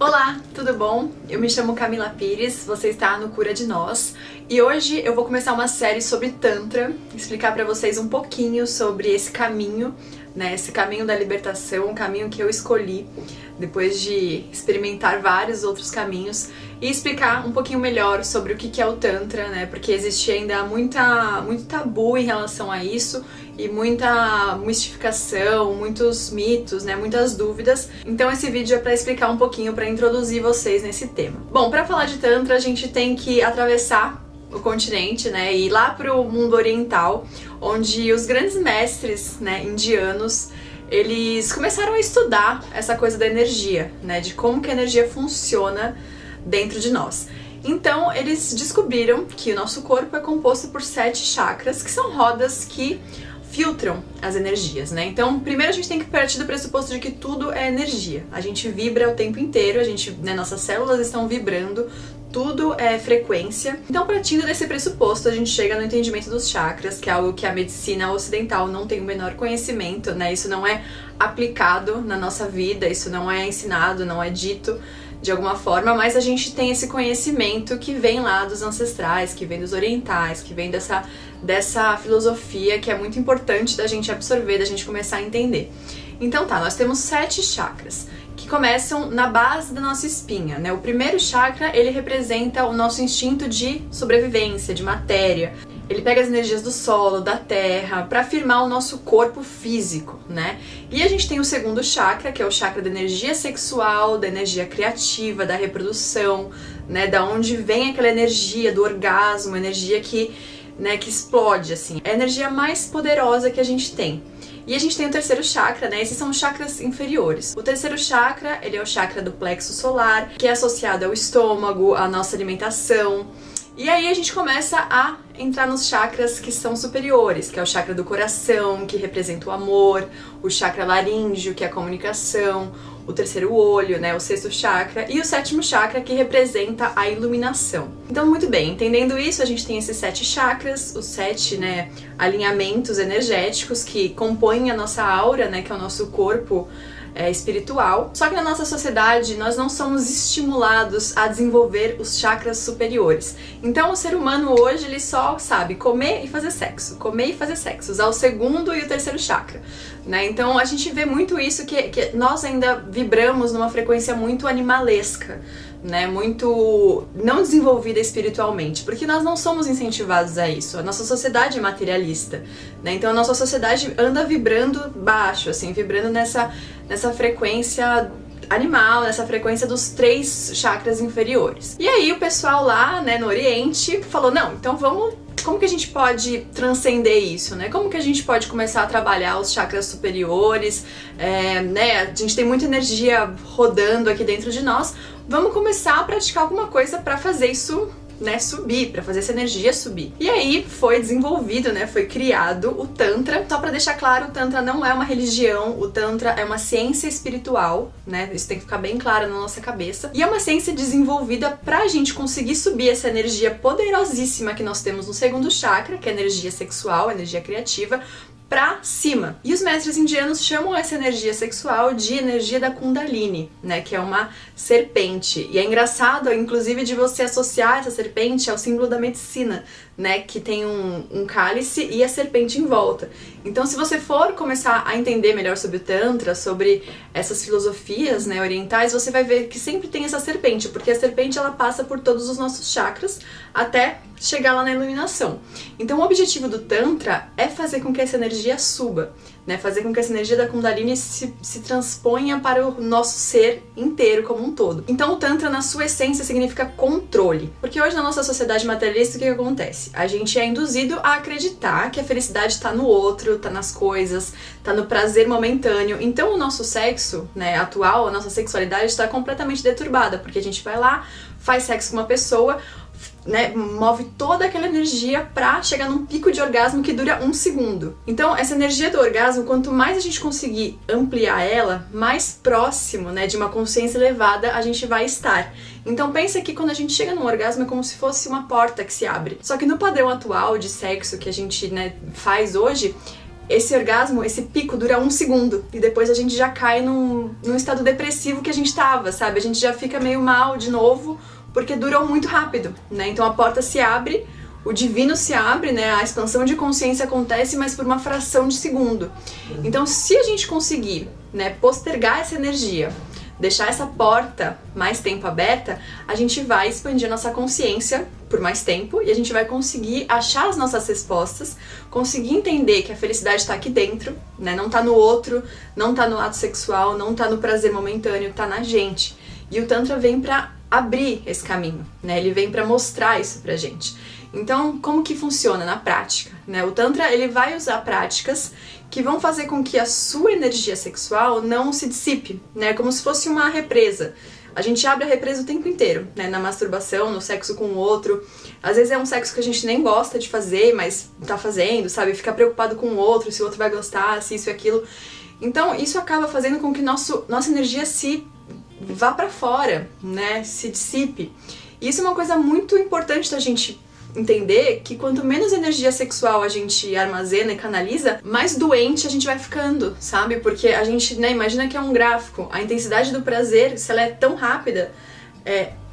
Olá, tudo bom? Eu me chamo Camila Pires, você está no Cura de Nós e hoje eu vou começar uma série sobre Tantra, explicar para vocês um pouquinho sobre esse caminho, esse caminho da libertação, um caminho que eu escolhi depois de experimentar vários outros caminhos e explicar um pouquinho melhor sobre o que é o Tantra, porque existe ainda muito tabu em relação a isso e muita mistificação, muitos mitos, muitas dúvidas. Então esse vídeo é para explicar um pouquinho, para introduzir vocês nesse tema. Bom, para falar de Tantra a gente tem que atravessar o continente, e ir lá para o mundo oriental, onde os grandes mestres, indianos, eles começaram a estudar essa coisa da energia, de como que a energia funciona dentro de nós. Então eles descobriram que o nosso corpo é composto por 7 chakras, que são rodas que filtram as energias, Então, primeiro a gente tem que partir do pressuposto de que tudo é energia. A gente vibra o tempo inteiro, nossas células estão vibrando, tudo é frequência. Então, partindo desse pressuposto, a gente chega no entendimento dos chakras, que é algo que a medicina ocidental não tem o menor conhecimento, Isso não é aplicado na nossa vida, isso não é ensinado, não é dito de alguma forma, mas a gente tem esse conhecimento que vem lá dos ancestrais, que vem dos orientais, que vem dessa filosofia que é muito importante da gente absorver, da gente começar a entender. Então tá, nós temos 7 chakras que começam na base da nossa espinha, O primeiro chakra, ele representa o nosso instinto de sobrevivência, de matéria. Ele pega as energias do solo, da terra, para firmar o nosso corpo físico, E a gente tem o segundo chakra, que é o chakra da energia sexual, da energia criativa, da reprodução, Da onde vem aquela energia do orgasmo, energia que explode, assim. É a energia mais poderosa que a gente tem. E a gente tem o terceiro chakra, Esses são os chakras inferiores. O terceiro chakra, ele é o chakra do plexo solar, que é associado ao estômago, à nossa alimentação. E aí a gente começa a entrar nos chakras que são superiores, que é o chakra do coração, que representa o amor, o chakra laríngeo, que é a comunicação, o terceiro olho, o sexto chakra, e o sétimo chakra, que representa a iluminação. Então, muito bem, entendendo isso, a gente tem esses 7 chakras, os 7 alinhamentos energéticos que compõem a nossa aura, que é o nosso corpo espiritual. Só que na nossa sociedade nós não somos estimulados a desenvolver os chakras superiores. Então o ser humano hoje ele só sabe comer e fazer sexo, usar o segundo e o terceiro chakra, Então a gente vê muito isso que nós ainda vibramos numa frequência muito animalesca, muito não desenvolvida espiritualmente, porque nós não somos incentivados a isso. A nossa sociedade é materialista, Então a nossa sociedade anda vibrando baixo, vibrando nessa frequência animal, nessa frequência dos 3 chakras inferiores. E aí o pessoal lá, no Oriente, falou, não, então como que a gente pode transcender isso, Como que a gente pode começar a trabalhar os chakras superiores, A gente tem muita energia rodando aqui dentro de nós, vamos começar a praticar alguma coisa para fazer isso, subir, para fazer essa energia subir. E aí foi desenvolvido, foi criado o Tantra. Só para deixar claro, o Tantra não é uma religião, o Tantra é uma ciência espiritual, Isso tem que ficar bem claro na nossa cabeça. E é uma ciência desenvolvida pra gente conseguir subir essa energia poderosíssima que nós temos no segundo chakra, que é a energia sexual, a energia criativa, pra cima. E os mestres indianos chamam essa energia sexual de energia da Kundalini, que é uma serpente. E é engraçado, inclusive, de você associar essa serpente ao símbolo da medicina, que tem um cálice e a serpente em volta. Então, se você for começar a entender melhor sobre o Tantra, sobre essas filosofias, orientais, você vai ver que sempre tem essa serpente, porque a serpente ela passa por todos os nossos chakras até chegar lá na iluminação. Então, o objetivo do Tantra é fazer com que essa energia suba, fazer com que essa energia da Kundalini se transponha para o nosso ser inteiro como um todo. Então, o Tantra, na sua essência, significa controle. Porque hoje, na nossa sociedade materialista, o que acontece? A gente é induzido a acreditar que a felicidade está no outro, está nas coisas, está no prazer momentâneo. Então, o nosso sexo, atual, a nossa sexualidade está completamente deturbada, porque a gente vai lá, faz sexo com uma pessoa, move toda aquela energia pra chegar num pico de orgasmo que dura 1 segundo. Então, essa energia do orgasmo, quanto mais a gente conseguir ampliar ela, mais próximo, de uma consciência elevada a gente vai estar. Então, pensa que quando a gente chega num orgasmo é como se fosse uma porta que se abre. Só que no padrão atual de sexo que a gente, faz hoje, esse orgasmo, esse pico dura 1 segundo e depois a gente já cai num estado depressivo que a gente tava, sabe? A gente já fica meio mal de novo porque durou muito rápido, né? Então a porta se abre, o divino se abre, né? A expansão de consciência acontece, mas por uma fração de segundo. Então se a gente conseguir, né, postergar essa energia, deixar essa porta mais tempo aberta, a gente vai expandir a nossa consciência por mais tempo e a gente vai conseguir achar as nossas respostas, conseguir entender que a felicidade está aqui dentro, né? Não tá no outro, não tá no ato sexual, não tá no prazer momentâneo, tá na gente. E o Tantra vem pra abrir esse caminho, né? Ele vem pra mostrar isso pra gente. Então, como que funciona na prática, né? O Tantra, ele vai usar práticas que vão fazer com que a sua energia sexual não se dissipe, né? Como se fosse uma represa. A gente abre a represa o tempo inteiro, né? Na masturbação, no sexo com o outro. Às vezes é um sexo que a gente nem gosta de fazer, mas tá fazendo, sabe? Fica preocupado com o outro, se o outro vai gostar, se isso e aquilo. Então, isso acaba fazendo com que nossa energia se vá pra fora, né? Se dissipe. E isso é uma coisa muito importante da gente entender, que quanto menos energia sexual a gente armazena e canaliza, mais doente a gente vai ficando, sabe? Porque a gente, né, imagina que é um gráfico. A intensidade do prazer, se ela é tão rápida,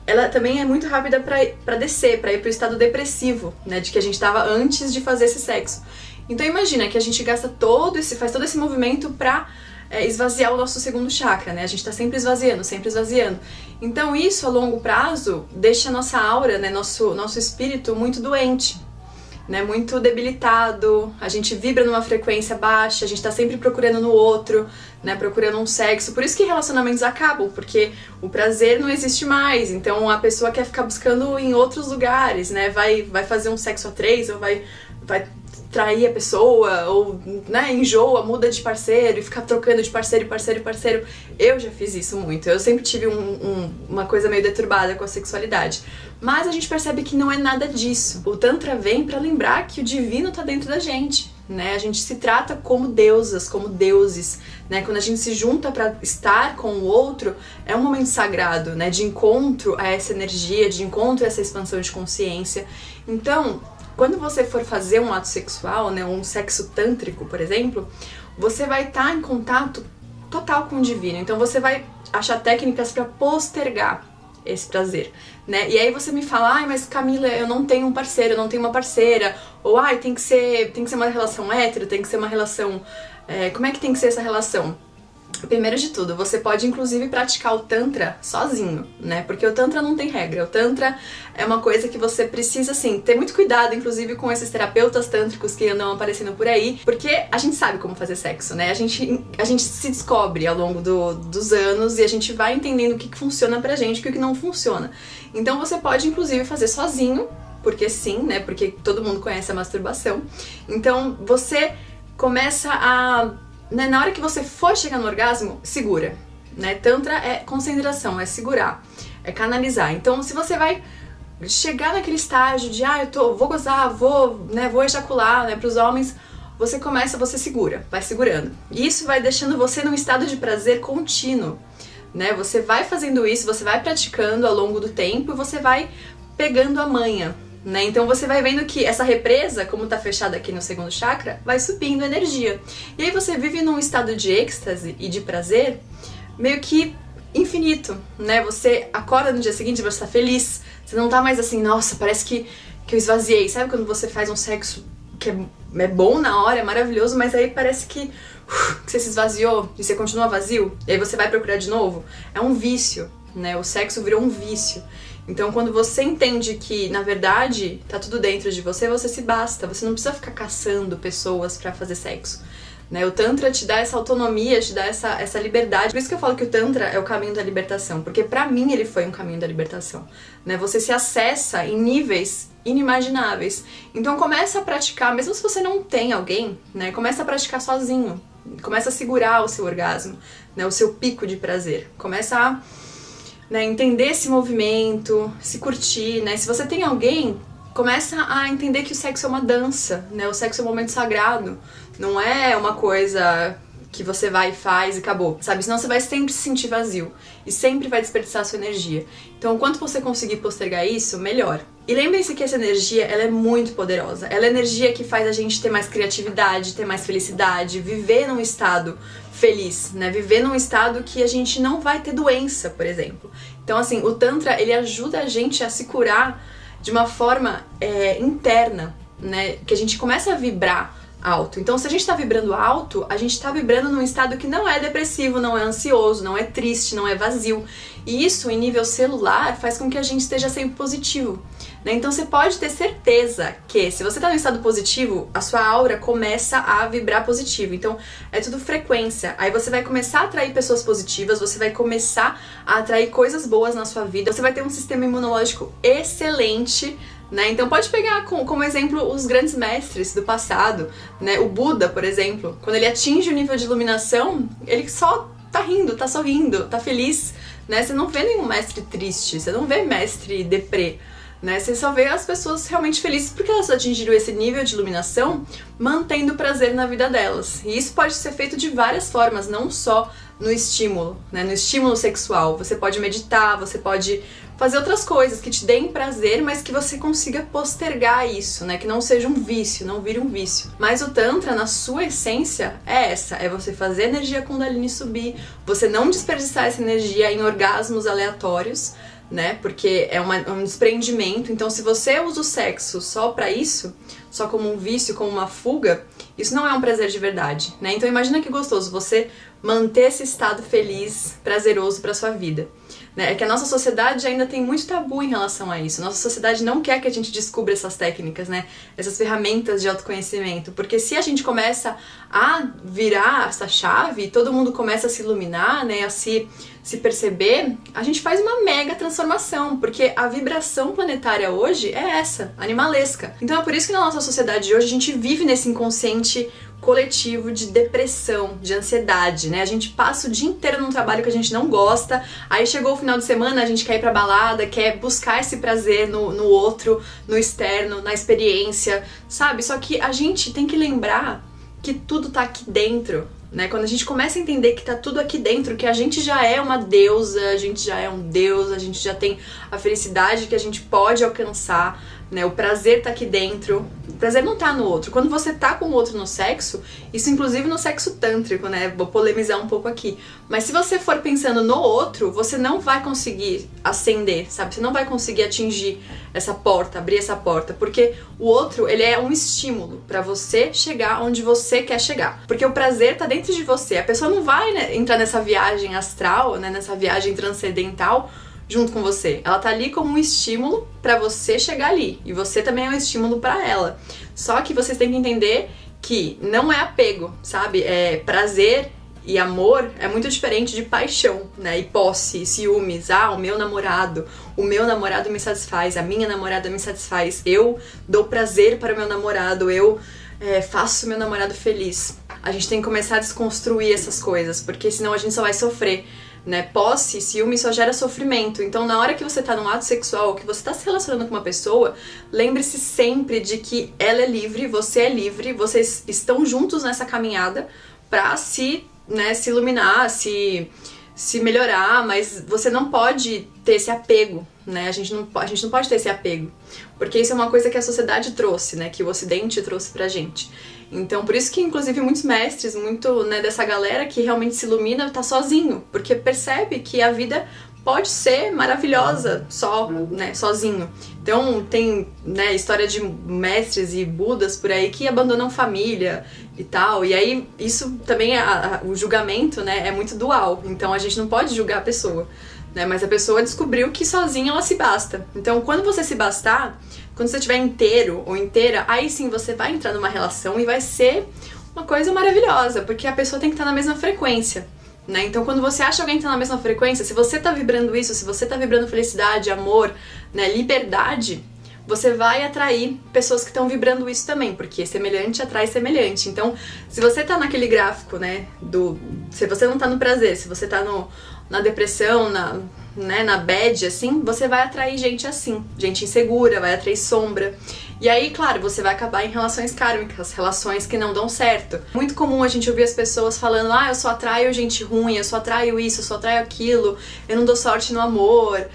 ela também é muito rápida pra descer, pra ir pro estado depressivo, né? De que a gente tava antes de fazer esse sexo. Então imagina que a gente faz todo esse movimento pra esvaziar o nosso segundo chakra, né? A gente tá sempre esvaziando, sempre esvaziando. Então isso, a longo prazo, deixa a nossa aura, né? Nosso espírito muito doente, né? Muito debilitado, a gente vibra numa frequência baixa, a gente tá sempre procurando no outro, né? Procurando um sexo. Por isso que relacionamentos acabam, porque o prazer não existe mais. Então a pessoa quer ficar buscando em outros lugares, né? Vai fazer um sexo a 3, ou vai trair a pessoa, ou, né, enjoa, muda de parceiro e fica trocando de parceiro, parceiro, parceiro. Eu já fiz isso muito. Eu sempre tive uma coisa meio deturbada com a sexualidade. Mas a gente percebe que não é nada disso. O Tantra vem pra lembrar que o divino tá dentro da gente, né? A gente se trata como deusas, como deuses, né? Quando a gente se junta pra estar com o outro, é um momento sagrado, né? De encontro a essa energia, de encontro a essa expansão de consciência. Então, quando você for fazer um ato sexual, né, um sexo tântrico, por exemplo, você vai estar em contato total com o divino. Então você vai achar técnicas para postergar esse prazer, né? E aí você me fala, ai, mas Camila, eu não tenho um parceiro, eu não tenho uma parceira. Ou, ai, tem que ser uma relação hétero, tem que ser uma relação... como é que tem que ser essa relação? Primeiro de tudo, você pode inclusive praticar o Tantra sozinho, né? Porque o Tantra não tem regra. O Tantra é uma coisa que você precisa, assim, ter muito cuidado, inclusive com esses terapeutas tântricos que andam aparecendo por aí, porque a gente sabe como fazer sexo, né? A gente se descobre ao longo dos anos e a gente vai entendendo o que funciona pra gente e o que não funciona. Então você pode inclusive fazer sozinho, porque sim, né? Porque todo mundo conhece a masturbação. Então você começa a... na hora que você for chegar no orgasmo, segura, né? Tantra é concentração, é segurar, é canalizar. Então, se você vai chegar naquele estágio de, vou gozar, vou ejacular, né, pros homens, você segura, vai segurando. E isso vai deixando você num estado de prazer contínuo, né? Você vai fazendo isso, você vai praticando ao longo do tempo e você vai pegando a manha, né? Então você vai vendo que essa represa, como tá fechada aqui no segundo chakra, vai subindo energia. E aí você vive num estado de êxtase e de prazer meio que infinito, né? Você acorda no dia seguinte e você tá feliz. Você não tá mais assim, nossa, parece que eu esvaziei. Sabe quando você faz um sexo que é bom na hora, é maravilhoso, mas aí parece que você se esvaziou e você continua vazio? E aí você vai procurar de novo? É um vício, né? O sexo virou um vício. Então, quando você entende que, na verdade, tá tudo dentro de você, você se basta. Você não precisa ficar caçando pessoas pra fazer sexo, né? O Tantra te dá essa autonomia, te dá essa liberdade. Por isso que eu falo que o Tantra é o caminho da libertação, porque pra mim ele foi um caminho da libertação, né? Você se acessa em níveis inimagináveis. Então, começa a praticar, mesmo se você não tem alguém, né? Começa a praticar sozinho. Começa a segurar o seu orgasmo, né? O seu pico de prazer. Começa a... né, entender esse movimento, se curtir, né? Se você tem alguém, começa a entender que o sexo é uma dança, né? O sexo é um momento sagrado, não é uma coisa que você vai e faz e acabou, sabe? Senão você vai sempre se sentir vazio e sempre vai desperdiçar a sua energia. Então, o quanto você conseguir postergar isso, melhor. E lembrem-se que essa energia, ela é muito poderosa. Ela é a energia que faz a gente ter mais criatividade, ter mais felicidade, viver num estado feliz, né? Viver num estado que a gente não vai ter doença, por exemplo. Então, assim, o Tantra, ele ajuda a gente a se curar de uma forma interna, né? Que a gente começa a vibrar alto. Então, se a gente tá vibrando alto, a gente tá vibrando num estado que não é depressivo, não é ansioso, não é triste, não é vazio. E isso, em nível celular, faz com que a gente esteja sempre positivo, né? Então, você pode ter certeza que, se você tá num estado positivo, a sua aura começa a vibrar positivo. Então, é tudo frequência. Aí você vai começar a atrair pessoas positivas, você vai começar a atrair coisas boas na sua vida, você vai ter um sistema imunológico excelente, né? Então pode pegar como exemplo os grandes mestres do passado, né? O Buda, por exemplo, quando ele atinge o nível de iluminação, ele só tá rindo, tá sorrindo, tá feliz, né? Você não vê nenhum mestre triste, você não vê mestre deprê, né? Você só vê as pessoas realmente felizes porque elas atingiram esse nível de iluminação, mantendo prazer na vida delas. E isso pode ser feito de várias formas, não só no estímulo, né? No estímulo sexual. Você pode meditar, você pode fazer outras coisas que te deem prazer, mas que você consiga postergar isso, né? Que não seja um vício, não vire um vício. Mas o Tantra, na sua essência, é essa. É você fazer a energia Kundalini subir, você não desperdiçar essa energia em orgasmos aleatórios, né? Porque é um desprendimento. Então, se você usa o sexo só pra isso, só como um vício, como uma fuga, isso não é um prazer de verdade, né? Então, imagina que gostoso você manter esse estado feliz, prazeroso pra sua vida. É que a nossa sociedade ainda tem muito tabu em relação a isso. Nossa sociedade não quer que a gente descubra essas técnicas, né? Essas ferramentas de autoconhecimento. Porque se a gente começa a virar essa chave, todo mundo começa a se iluminar, né? A se perceber, a gente faz uma mega transformação. Porque a vibração planetária hoje é essa, animalesca. Então é por isso que na nossa sociedade de hoje a gente vive nesse inconsciente coletivo de depressão, de ansiedade, né? A gente passa o dia inteiro num trabalho que a gente não gosta, aí chegou o final de semana, a gente quer ir pra balada, quer buscar esse prazer no outro, no externo, na experiência, sabe? Só que a gente tem que lembrar que tudo tá aqui dentro, né? Quando a gente começa a entender que tá tudo aqui dentro, que a gente já é uma deusa, a gente já é um deus, a gente já tem a felicidade que a gente pode alcançar, né? O prazer tá aqui dentro. O prazer não tá no outro. Quando você tá com o outro no sexo, isso inclusive no sexo tântrico, né? Vou polemizar um pouco aqui. Mas se você for pensando no outro, você não vai conseguir ascender, sabe? Você não vai conseguir atingir essa porta, abrir essa porta, porque o outro, ele é um estímulo pra você chegar onde você quer chegar. Porque o prazer tá dentro de você. A pessoa não vai, né, entrar nessa viagem astral, né, nessa viagem transcendental junto com você. Ela tá ali como um estímulo pra você chegar ali. E você também é um estímulo pra ela. Só que vocês têm que entender que não é apego, sabe? É prazer e amor é muito diferente de paixão, né? E posse, ciúmes. Ah, o meu namorado me satisfaz, a minha namorada me satisfaz. Eu dou prazer para o meu namorado, eu faço meu namorado feliz. A gente tem que começar a desconstruir essas coisas, porque senão a gente só vai sofrer, né? Posse, ciúme só gera sofrimento. Então, na hora que você tá num ato sexual, que você tá se relacionando com uma pessoa, lembre-se sempre de que ela é livre, você é livre, vocês estão juntos nessa caminhada pra se iluminar, se melhorar, mas você não pode ter esse apego, né? A gente não pode ter esse apego, porque isso é uma coisa que a sociedade trouxe, né? Que o Ocidente trouxe pra gente. Então, por isso que, inclusive, muitos mestres, né, dessa galera que realmente se ilumina, tá sozinho, porque percebe que a vida pode ser maravilhosa só, né, sozinho. Então, tem, né, história de mestres e budas por aí que abandonam família e tal, e aí isso também, o julgamento, né, é muito dual, então a gente não pode julgar a pessoa, né, mas a pessoa descobriu que sozinha ela se basta. Então, quando você se bastar, quando você estiver inteiro ou inteira, aí sim você vai entrar numa relação e vai ser uma coisa maravilhosa, porque a pessoa tem que estar na mesma frequência, né? Então, quando você acha alguém que tá na mesma frequência, se você tá vibrando isso, se você tá vibrando felicidade, amor, né, liberdade, você vai atrair pessoas que estão vibrando isso também, porque semelhante atrai semelhante. Então, se você tá naquele gráfico, né, se você não tá no prazer, se você tá na depressão, né, na bad, assim, você vai atrair gente assim, gente insegura, vai atrair sombra. E aí, claro, você vai acabar em relações kármicas, relações que não dão certo. Muito comum a gente ouvir as pessoas falando, eu só atraio gente ruim, eu só atraio isso, eu só atraio aquilo, eu não dou sorte no amor.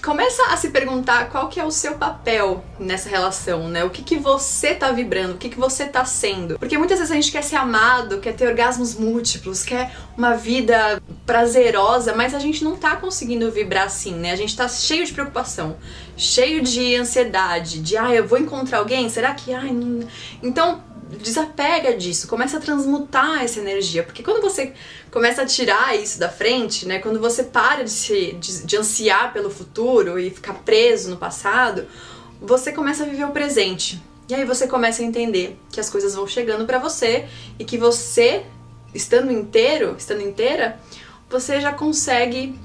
Começa a se perguntar qual que é o seu papel nessa relação, né? O que você tá vibrando, o que você tá sendo. Porque muitas vezes a gente quer ser amado, quer ter orgasmos múltiplos, quer uma vida prazerosa, mas a gente não tá conseguindo vibrar assim, né? A gente tá cheio de preocupação, cheio de ansiedade, de eu vou encontrar alguém? Será que não... Então, desapega disso, começa a transmutar essa energia, porque quando você começa a tirar isso da frente, né, quando você para de ansiar pelo futuro e ficar preso no passado, você começa a viver o presente. E aí você começa a entender que as coisas vão chegando pra você e que você, estando inteira, você já consegue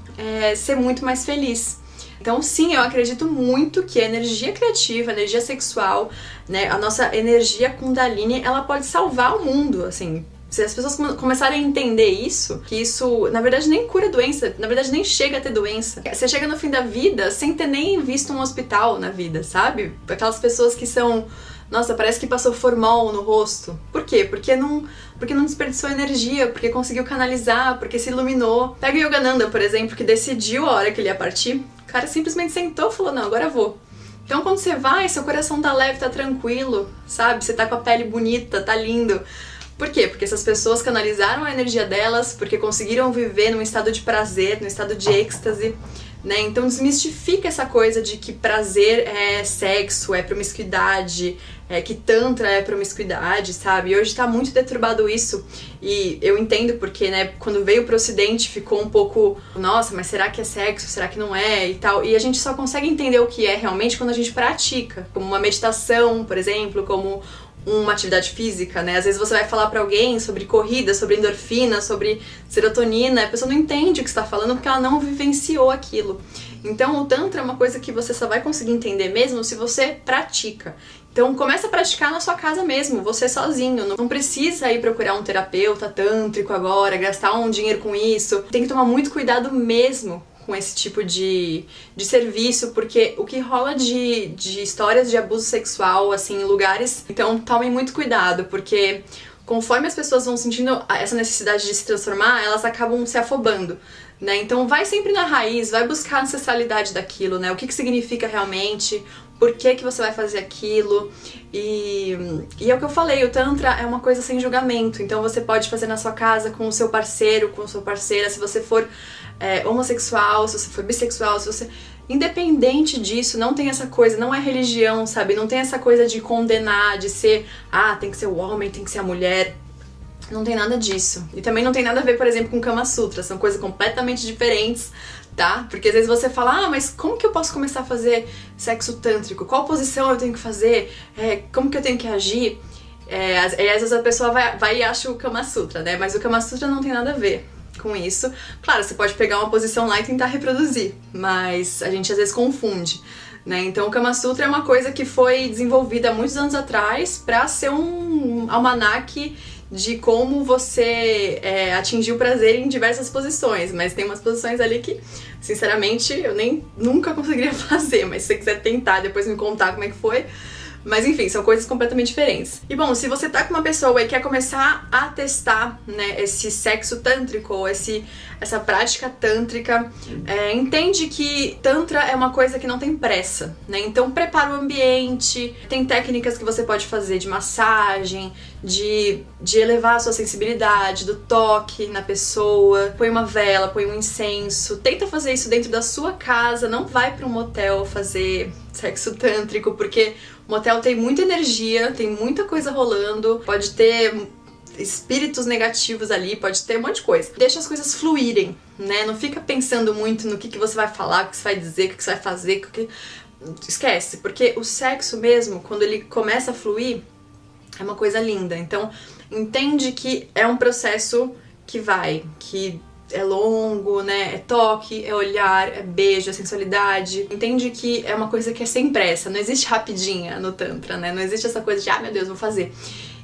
ser muito mais feliz. Então sim, eu acredito muito que a energia criativa, a energia sexual, né, a nossa energia Kundalini, ela pode salvar o mundo, assim. Se as pessoas começarem a entender isso, que isso, na verdade, nem cura doença, na verdade, nem chega a ter doença. Você chega no fim da vida sem ter nem visto um hospital na vida, sabe? Aquelas pessoas que são... Nossa, parece que passou formol no rosto. Por quê? Porque não desperdiçou energia, porque conseguiu canalizar, porque se iluminou. Pega o Yogananda, por exemplo, que decidiu a hora que ele ia partir. O cara simplesmente sentou e falou, não, agora eu vou. Então quando você vai, seu coração tá leve, tá tranquilo, sabe? Você tá com a pele bonita, tá lindo. Por quê? Porque essas pessoas canalizaram a energia delas, porque conseguiram viver num estado de prazer, num estado de êxtase, né? Então desmistifica essa coisa de que prazer é sexo, é promiscuidade, que tantra é promiscuidade, sabe? E hoje tá muito deturbado isso, e eu entendo porque, né, quando veio pro ocidente ficou um pouco, nossa, mas será que é sexo? Será que não é? E tal, e a gente só consegue entender o que é realmente quando a gente pratica, como uma meditação, por exemplo, como uma atividade física, né? Às vezes você vai falar pra alguém sobre corrida, sobre endorfina, sobre serotonina, a pessoa não entende o que você tá falando porque ela não vivenciou aquilo. Então o Tantra é uma coisa que você só vai conseguir entender mesmo se você pratica. Então começa a praticar na sua casa mesmo, você sozinho. Não precisa ir procurar um terapeuta tântrico agora, gastar um dinheiro com isso. Tem que tomar muito cuidado mesmo com esse tipo de serviço, porque o que rola de histórias de abuso sexual, assim, em lugares... Então tomem muito cuidado, porque conforme as pessoas vão sentindo essa necessidade de se transformar, elas acabam se afobando, né? Então vai sempre na raiz, vai buscar a ancestralidade daquilo, né? O que significa realmente, por que você vai fazer aquilo. E é o que eu falei, o Tantra é uma coisa sem julgamento, então você pode fazer na sua casa com o seu parceiro, com a sua parceira, se você for homossexual, se você for bissexual, se você... Independente disso, não tem essa coisa, não é religião, sabe? Não tem essa coisa de condenar, de ser, tem que ser o homem, tem que ser a mulher. Não tem nada disso. E também não tem nada a ver, por exemplo, com Kama Sutra, são coisas completamente diferentes, tá? Porque às vezes você fala, mas como que eu posso começar a fazer sexo tântrico? Qual posição eu tenho que fazer? Como que eu tenho que agir? Às vezes a pessoa vai e acha o Kama Sutra, né? Mas o Kama Sutra não tem nada a ver com isso. Claro, você pode pegar uma posição lá e tentar reproduzir, mas a gente às vezes confunde, né? Então o Kama Sutra é uma coisa que foi desenvolvida há muitos anos atrás para ser um almanaque de como você atingir o prazer em diversas posições, mas tem umas posições ali que, sinceramente, eu nunca conseguiria fazer, mas se você quiser tentar, depois me contar como é que foi. Mas enfim, são coisas completamente diferentes. E bom, se você tá com uma pessoa e quer começar a testar, né, esse sexo tântrico, ou essa prática tântrica, entende que Tantra é uma coisa que não tem pressa, né? Então prepara o ambiente, tem técnicas que você pode fazer de massagem, de elevar a sua sensibilidade, do toque na pessoa, põe uma vela, põe um incenso, tenta fazer isso dentro da sua casa, não vai pra um motel fazer sexo tântrico, porque o motel tem muita energia, tem muita coisa rolando, pode ter espíritos negativos ali, pode ter um monte de coisa. Deixa as coisas fluírem, né? Não fica pensando muito no que você vai falar, o que você vai dizer, o que você vai fazer, esquece, porque o sexo mesmo, quando ele começa a fluir, é uma coisa linda. Então, entende que é um processo que é longo, né? É toque, é olhar, é beijo, é sensualidade. Entende que é uma coisa que é sem pressa, não existe rapidinha no Tantra, né? Não existe essa coisa de, meu Deus, vou fazer.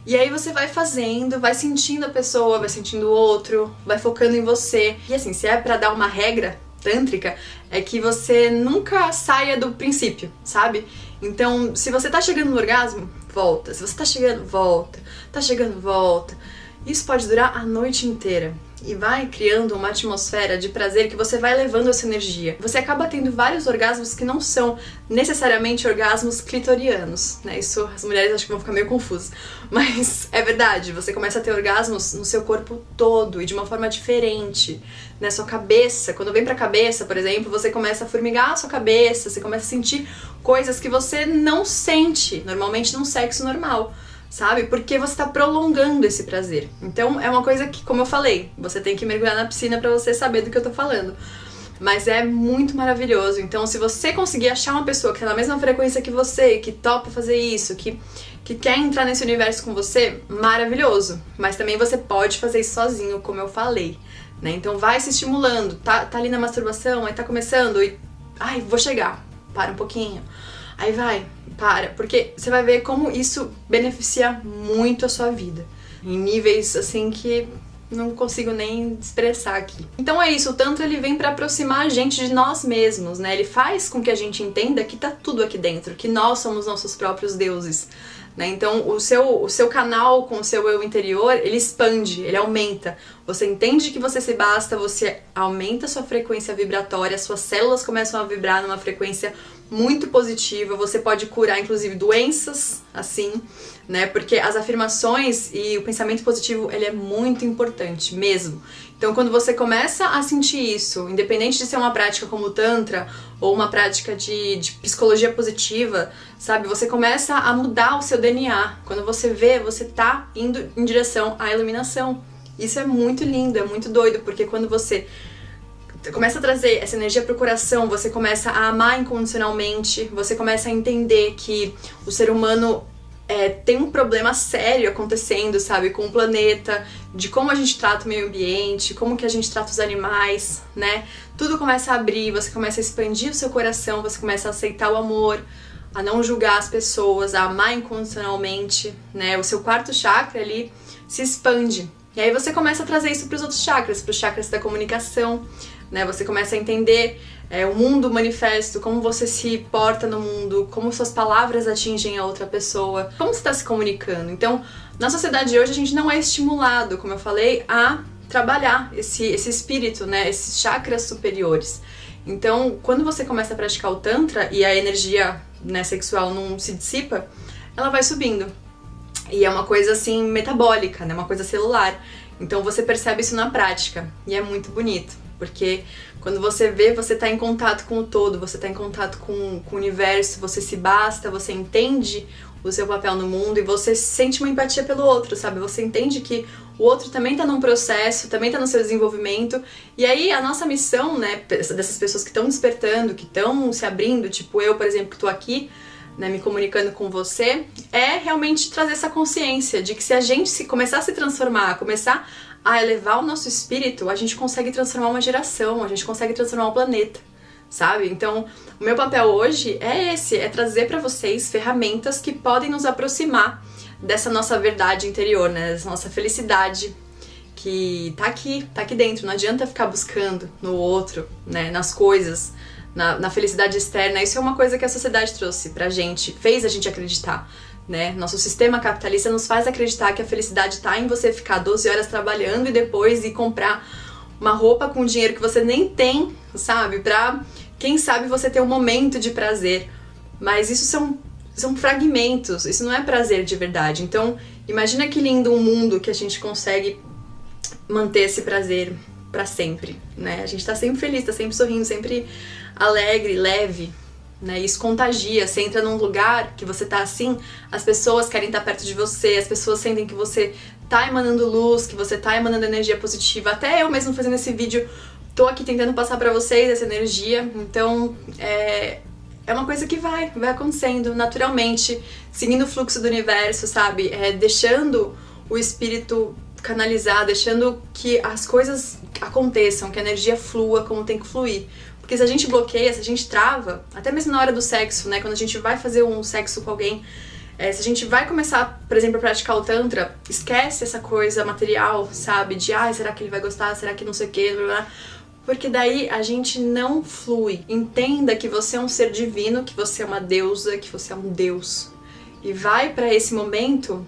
E aí você vai fazendo, vai sentindo a pessoa, vai sentindo o outro, vai focando em você. E assim, se é pra dar uma regra, tântrica é que você nunca saia do princípio, sabe? Então, se você tá chegando no orgasmo, volta. Se você tá chegando, volta. Tá chegando, volta. Isso pode durar a noite inteira. E vai criando uma atmosfera de prazer que você vai levando essa energia. Você acaba tendo vários orgasmos que não são necessariamente orgasmos clitorianos, né? Isso as mulheres acho que vão ficar meio confusas. Mas é verdade, você começa a ter orgasmos no seu corpo todo e de uma forma diferente. Na sua cabeça, quando vem pra cabeça, por exemplo, você começa a formigar a sua cabeça, você começa a sentir coisas que você não sente normalmente num sexo normal. Sabe? Porque você tá prolongando esse prazer. Então é uma coisa que, como eu falei, você tem que mergulhar na piscina pra você saber do que eu tô falando. Mas é muito maravilhoso. Então, se você conseguir achar uma pessoa que tá na mesma frequência que você, que topa fazer isso, que quer entrar nesse universo com você, maravilhoso. Mas também você pode fazer isso sozinho, como eu falei, né? Então vai se estimulando. Tá ali na masturbação, aí tá começando e... Ai, vou chegar. Para um pouquinho. Aí vai, para, porque você vai ver como isso beneficia muito a sua vida. Em níveis, assim, que não consigo nem expressar aqui. Então é isso, o Tantra ele vem pra aproximar a gente de nós mesmos, né? Ele faz com que a gente entenda que tá tudo aqui dentro, que nós somos nossos próprios deuses, né? Então o seu canal com o seu eu interior, ele expande, ele aumenta. Você entende que você se basta, você aumenta a sua frequência vibratória, suas células começam a vibrar numa frequência muito positiva, você pode curar inclusive doenças, assim, né? Porque as afirmações e o pensamento positivo, ele é muito importante mesmo. Então quando você começa a sentir isso, independente de ser uma prática como o Tantra ou uma prática de psicologia positiva, sabe? Você começa a mudar o seu DNA. Quando você vê, você tá indo em direção à iluminação. Isso é muito lindo, é muito doido, porque quando você começa a trazer essa energia pro coração, você começa a amar incondicionalmente, você começa a entender que o ser humano tem um problema sério acontecendo, sabe, com o planeta, de como a gente trata o meio ambiente, como que a gente trata os animais, né? Tudo começa a abrir, você começa a expandir o seu coração, você começa a aceitar o amor, a não julgar as pessoas, a amar incondicionalmente, né? O seu quarto chakra ali se expande. E aí você começa a trazer isso para os outros chakras, para os chakras da comunicação, né? Você começa a entender o mundo manifesto, como você se porta no mundo, como suas palavras atingem a outra pessoa, como você está se comunicando. Então, na sociedade de hoje, a gente não é estimulado, como eu falei, a trabalhar esse espírito, né? Esses chakras superiores. Então, quando você começa a praticar o Tantra e a energia, né, sexual não se dissipa, ela vai subindo. E é uma coisa assim metabólica, né? Uma coisa celular. Então você percebe isso na prática e é muito bonito, porque quando você vê, você tá em contato com o todo, você tá em contato com o universo, você se basta, você entende o seu papel no mundo e você sente uma empatia pelo outro, sabe? Você entende que o outro também tá num processo, também tá no seu desenvolvimento. E aí a nossa missão, né, dessas pessoas que estão despertando, que estão se abrindo, tipo eu, por exemplo, que tô aqui, né, me comunicando com você, é realmente trazer essa consciência de que se a gente começar a se transformar, começar a elevar o nosso espírito, a gente consegue transformar uma geração, a gente consegue transformar um planeta, sabe? Então, o meu papel hoje é esse, é trazer pra vocês ferramentas que podem nos aproximar dessa nossa verdade interior, né, dessa nossa felicidade que tá aqui dentro. Não adianta ficar buscando no outro, né, nas coisas, na felicidade externa. Isso é uma coisa que a sociedade trouxe pra gente, fez a gente acreditar, né? Nosso sistema capitalista nos faz acreditar que a felicidade tá em você ficar 12 horas trabalhando e depois ir comprar uma roupa com dinheiro que você nem tem, sabe? Pra, quem sabe, você ter um momento de prazer. Mas isso são fragmentos, isso não é prazer de verdade. Então, imagina que lindo um mundo que a gente consegue manter esse prazer pra sempre, né? A gente tá sempre feliz, tá sempre sorrindo, sempre alegre, leve, né? Isso contagia. Você entra num lugar que você tá assim, as pessoas querem estar perto de você, as pessoas sentem que você tá emanando luz, que você tá emanando energia positiva. Até eu mesmo fazendo esse vídeo, tô aqui tentando passar pra vocês essa energia. Então, é uma coisa que vai acontecendo naturalmente, seguindo o fluxo do universo, sabe? Deixando o espírito canalizar, deixando que as coisas aconteçam, que a energia flua como tem que fluir. Porque se a gente bloqueia, se a gente trava, até mesmo na hora do sexo, né? Quando a gente vai fazer um sexo com alguém, se a gente vai começar, por exemplo, a praticar o Tantra, esquece essa coisa material, sabe? De, será que ele vai gostar? Será que não sei o quê? Blá, blá. Porque daí a gente não flui. Entenda que você é um ser divino, que você é uma deusa, que você é um deus. E vai para esse momento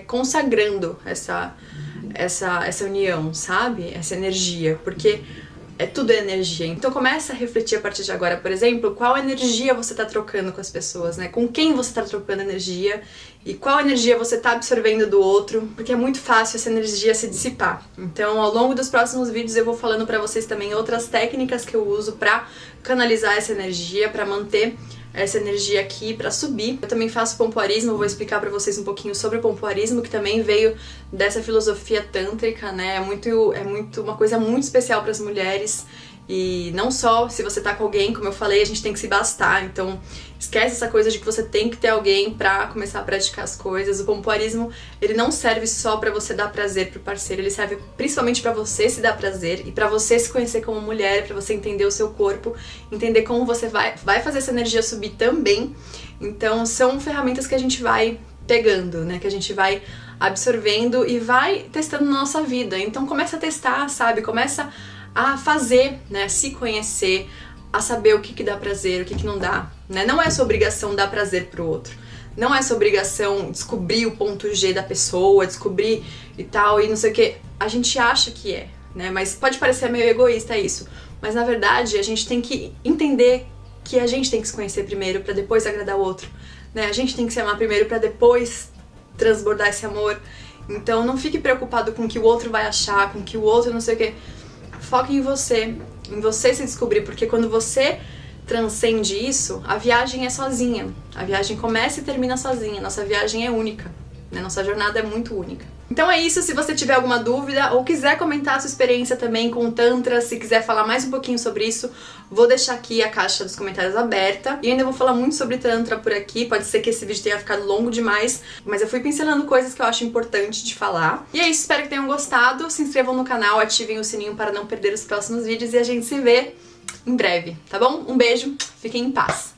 consagrando essa união, sabe? Essa energia, porque tudo é energia. Então começa a refletir a partir de agora, por exemplo, qual energia você tá trocando com as pessoas, né? Com quem você tá trocando energia e qual energia você tá absorvendo do outro, porque é muito fácil essa energia se dissipar. Então, ao longo dos próximos vídeos eu vou falando pra vocês também outras técnicas que eu uso pra canalizar essa energia, pra manter essa energia aqui pra subir. Eu também faço pompoarismo, vou explicar pra vocês um pouquinho sobre o pompoarismo, que também veio dessa filosofia tântrica, né? É muito uma coisa muito especial pras mulheres. E não só se você tá com alguém, como eu falei, a gente tem que se bastar. Então esquece essa coisa de que você tem que ter alguém pra começar a praticar as coisas. O pompoarismo, ele não serve só pra você dar prazer pro parceiro, ele serve principalmente pra você se dar prazer e pra você se conhecer como mulher, pra você entender o seu corpo, entender como você vai fazer essa energia subir também. Então são ferramentas que a gente vai pegando, né, que a gente vai absorvendo e vai testando na nossa vida. Então começa a testar, sabe? Começa a fazer, né, se conhecer, a saber o que dá prazer, o que não dá, né? Não é sua obrigação dar prazer pro outro. Não é sua obrigação descobrir o ponto G da pessoa, descobrir e tal, e não sei o que. A gente acha que é, né? Mas pode parecer meio egoísta isso. Mas na verdade a gente tem que entender que a gente tem que se conhecer primeiro pra depois agradar o outro, né? A gente tem que se amar primeiro pra depois transbordar esse amor. Então não fique preocupado com o que o outro vai achar, com o que o outro não sei o que. Foque em você se descobrir, porque quando você transcende isso, a viagem é sozinha. A viagem começa e termina sozinha. Nossa viagem é única, né? Nossa jornada é muito única. Então é isso, se você tiver alguma dúvida ou quiser comentar a sua experiência também com o Tantra, se quiser falar mais um pouquinho sobre isso, vou deixar aqui a caixa dos comentários aberta. E ainda vou falar muito sobre Tantra por aqui, pode ser que esse vídeo tenha ficado longo demais, mas eu fui pincelando coisas que eu acho importante de falar. E é isso, espero que tenham gostado, se inscrevam no canal, ativem o sininho para não perder os próximos vídeos e a gente se vê em breve, tá bom? Um beijo, fiquem em paz!